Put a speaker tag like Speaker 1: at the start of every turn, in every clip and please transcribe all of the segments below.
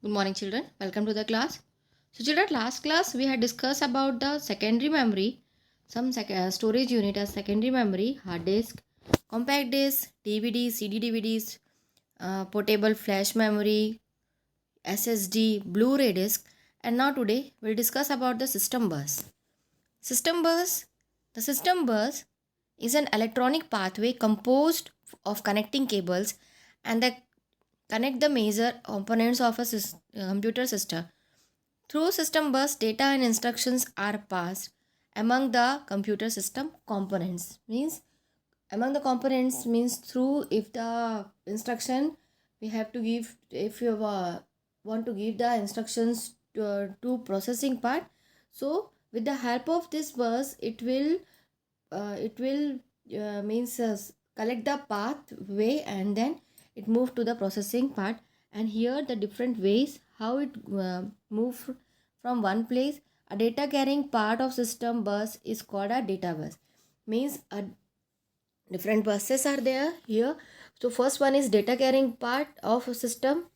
Speaker 1: Good morning, children. Welcome to the class. So, children, last class we had discussed about the secondary memory, storage unit as secondary memory, hard disk, compact disk, DVDs, CD DVDs, portable flash memory, SSD, Blu-ray disk, and now today we'll discuss about the system bus. System bus. The system bus is an electronic pathway composed of connecting cables and that connect the major components of a computer system. Through system bus, data and instructions are passed among the computer system components. Means among the components means through if the instruction we have to give if you want to give the instructions to processing part. So with the help of this bus, it will means collect the pathway and then it move to the processing part, and here the different ways how it move from one place. A data carrying part of system bus is called a data bus. Means a different buses are there here. So first one is data carrying part of a system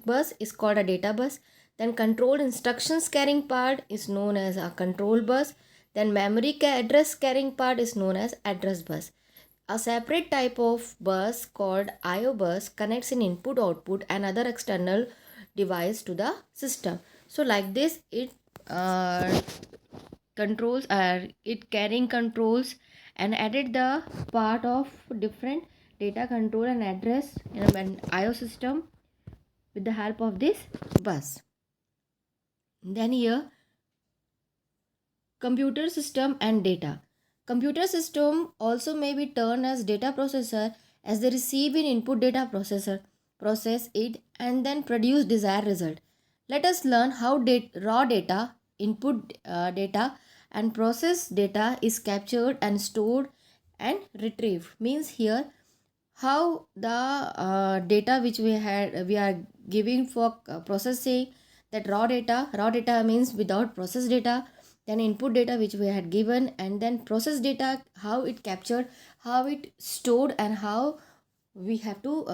Speaker 1: bus is called a data bus. Then control instructions carrying part is known as a control bus. Then memory address carrying part is known as address bus. A separate type of bus called IO bus connects an input output and other external device to the system. So like this uh, it carrying controls and added the part of different data control and address in an IO system with the help of this bus. Then here computer system and data. Computer system also may be termed as data processor as they receive an input data processor, process it and then produce desired result. Let us learn how raw data, input data and process data is captured and stored and retrieved. Means here how the data which we are giving for processing, that raw data means without process data, then input data which we had given, and then process data how it captured, how it stored, and how we have to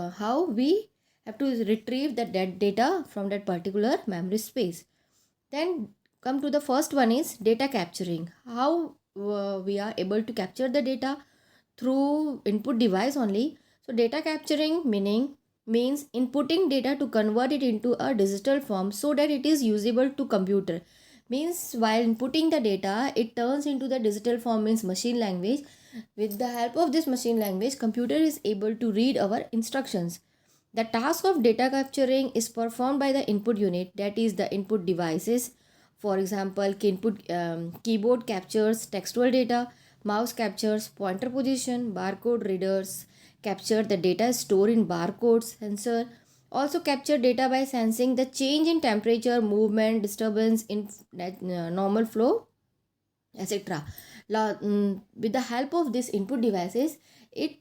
Speaker 1: retrieve that data from that particular memory space. Then come to the first one is data capturing. How we are able to capture the data through input device only. So data capturing means inputting data to convert it into a digital form so that it is usable to computer. Means while inputting the data, it turns into the digital form, means machine language. With the help of this machine language, computer is able to read our instructions. The task of data capturing is performed by the input unit, that is the input devices. For example, keyboard captures textual data, mouse captures pointer position, barcode readers capture the data stored in barcode sensor, also capture data by sensing the change in temperature, movement, disturbance in normal flow, etc. With the help of these input devices, it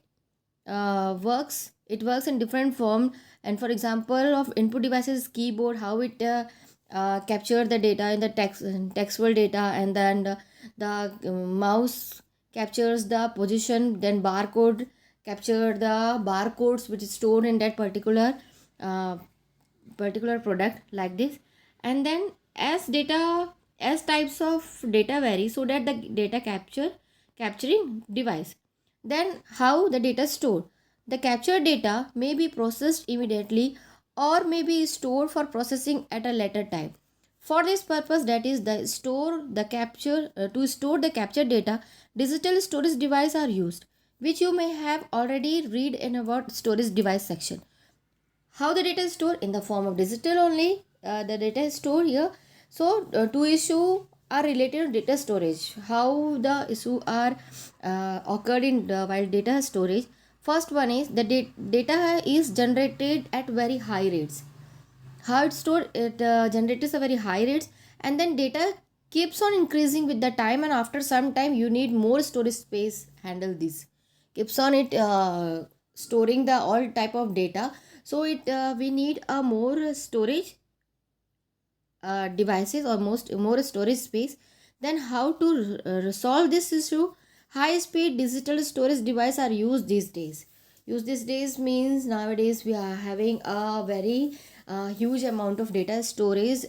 Speaker 1: works in different form. And for example of input devices, keyboard, how it capture the data in the textual data, and then the mouse captures the position, then barcode capture the barcodes which is stored in that uh, particular product, like this. And then as types of data vary, so that the data capturing device, then how the data is stored. The captured data may be processed immediately or may be stored for processing at a later time. For this purpose, that is to store the captured data, digital storage device are used, which you may have already read in about storage device section. How the data is stored? In the form of digital only. The data is stored here. So two issue are related to data storage. How the issue are occurred in while data storage. First one is the data is generated at very high rates. How it's stored? It generates a very high rates, and then data keeps on increasing with the time, and after some time you need more storage space handle this. Keeps on it storing the all type of data, so it we need a more storage devices or more storage space. Then how to resolve this issue? High speed digital storage device are used these days. Use these days means nowadays we are having a very huge amount of data storage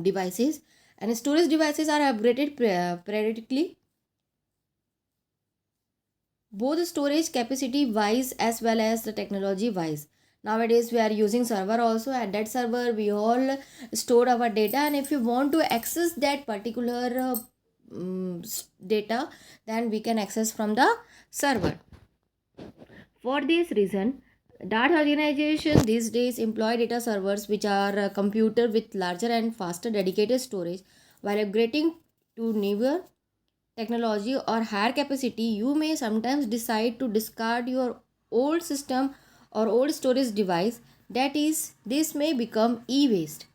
Speaker 1: devices, and storage devices are upgraded periodically, both storage capacity wise as well as the technology wise. Nowadays we are using server also, and that server we all store our data, and if you want to access that particular data, then we can access from the server. For this reason, data organizations these days employ data servers, which are computer with larger and faster dedicated storage. While upgrading to newer technology or higher capacity, you may sometimes decide to discard your old system or old storage device. That is, this may become e-waste.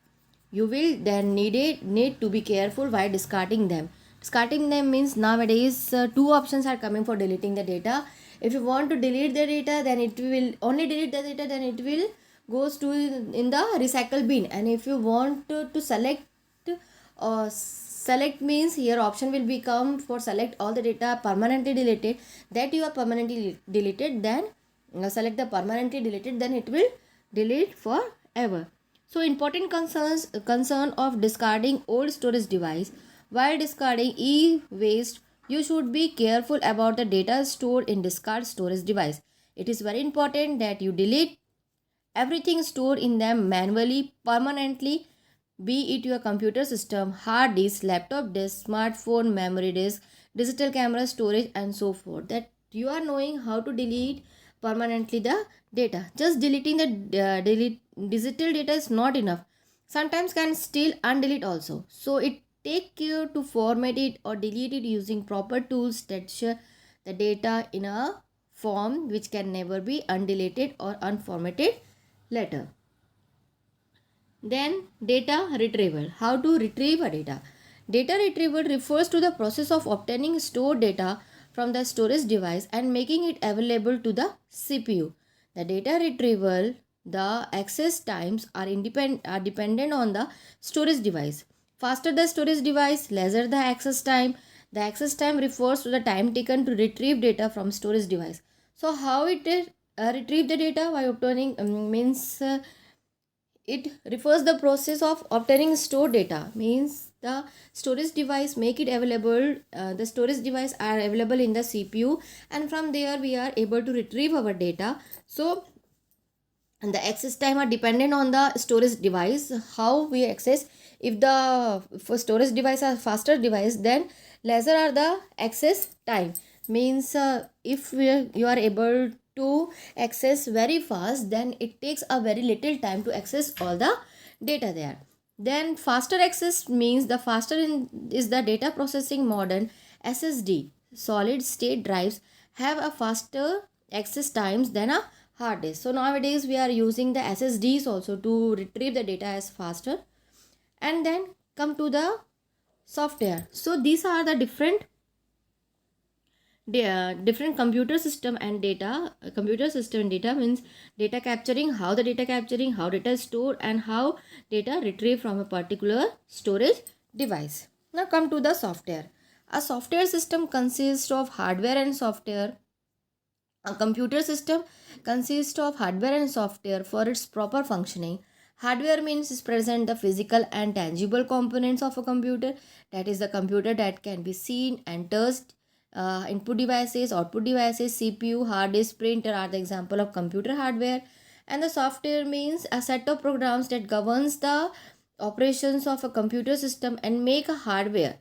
Speaker 1: You will then need to be careful while discarding them. Discarding them means nowadays two options are coming for deleting the data. If you want to delete the data, then it will only delete the data, then it will goes to in the recycle bin. And if you want to select, select means here option will become for select all the data permanently deleted, that you are permanently deleted, then select the permanently deleted, then it will delete forever. So important concern of discarding old storage device. While discarding e-waste, you should be careful about the data stored in discard storage device. It is very important that you delete everything stored in them manually, permanently, be it your computer system, hard disk, laptop disk, smartphone, memory disk, digital camera storage, and so forth. That you are knowing how to delete permanently the data. Just deleting the digital data is not enough. Sometimes can still undelete also. So it take care to format it or delete it using proper tools that share the data in a form which can never be undeleted or unformatted later. Then data retrieval. How to retrieve a data? Data retrieval refers to the process of obtaining stored data from the storage device and making it available to the CPU. The data retrieval, the access times are dependent on the storage device. Faster the storage device, lesser the access time. The access time refers to the time taken to retrieve data from storage device. So how it retrieve the data by obtaining means it refers the process of obtaining stored data, means the storage device make it available, the storage device are available in the CPU, and from there we are able to retrieve our data. So and the access time are dependent on the storage device, how we access. If the for storage device are faster device, then lesser are the access time, means if you are able to access very fast, then it takes a very little time to access all the data there. Then faster access means the faster is the data processing. Modern SSD, solid state drives, have a faster access times than a hard disk. So nowadays we are using the SSDs also to retrieve the data as faster. And then come to the software. So these are the different computer system and data. Computer system and data means data capturing, how the data capturing, how data is stored, and how data retrieved from a particular storage device. Now come to the software. A software system consists of hardware and software. A computer system consists of hardware and software for its proper functioning. Hardware means is present the physical and tangible components of a computer. That is the computer that can be seen and touched. Input devices, output devices, CPU, hard disk, printer are the example of computer hardware. And the software means a set of programs that governs the operations of a computer system and make a hardware.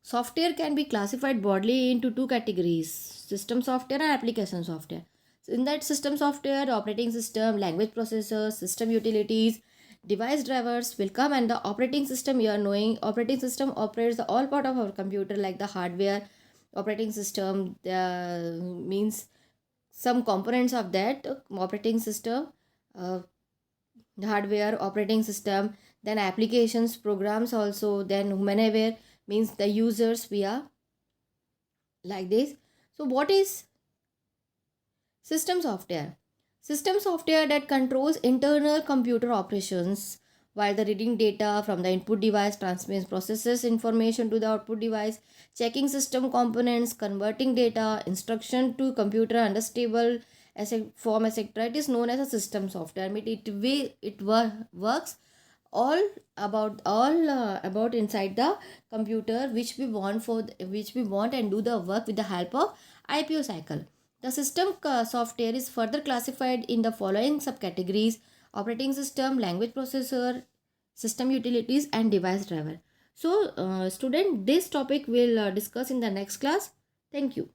Speaker 1: Software can be classified broadly into two categories: system software and application software. So in that system software, the operating system, language processors, system utilities, device drivers will come, and the operating system, you are knowing operating system operates the all part of our computer, like the hardware operating system means some components of that operating system, the hardware operating system, then applications programs also, then humanware means the users we are like this. So what is system software? System software that controls internal computer operations, while the reading data from the input device, transmits processes information to the output device, checking system components, converting data instruction to computer understandable form, etc., it is known as a system software. I mean, works all about inside the computer, which we want which we want and do the work with the help of IPO cycle. The system software is further classified in the following subcategories: operating system, language processor, system utilities, and device driver. So student, this topic will discuss in the next class. Thank you.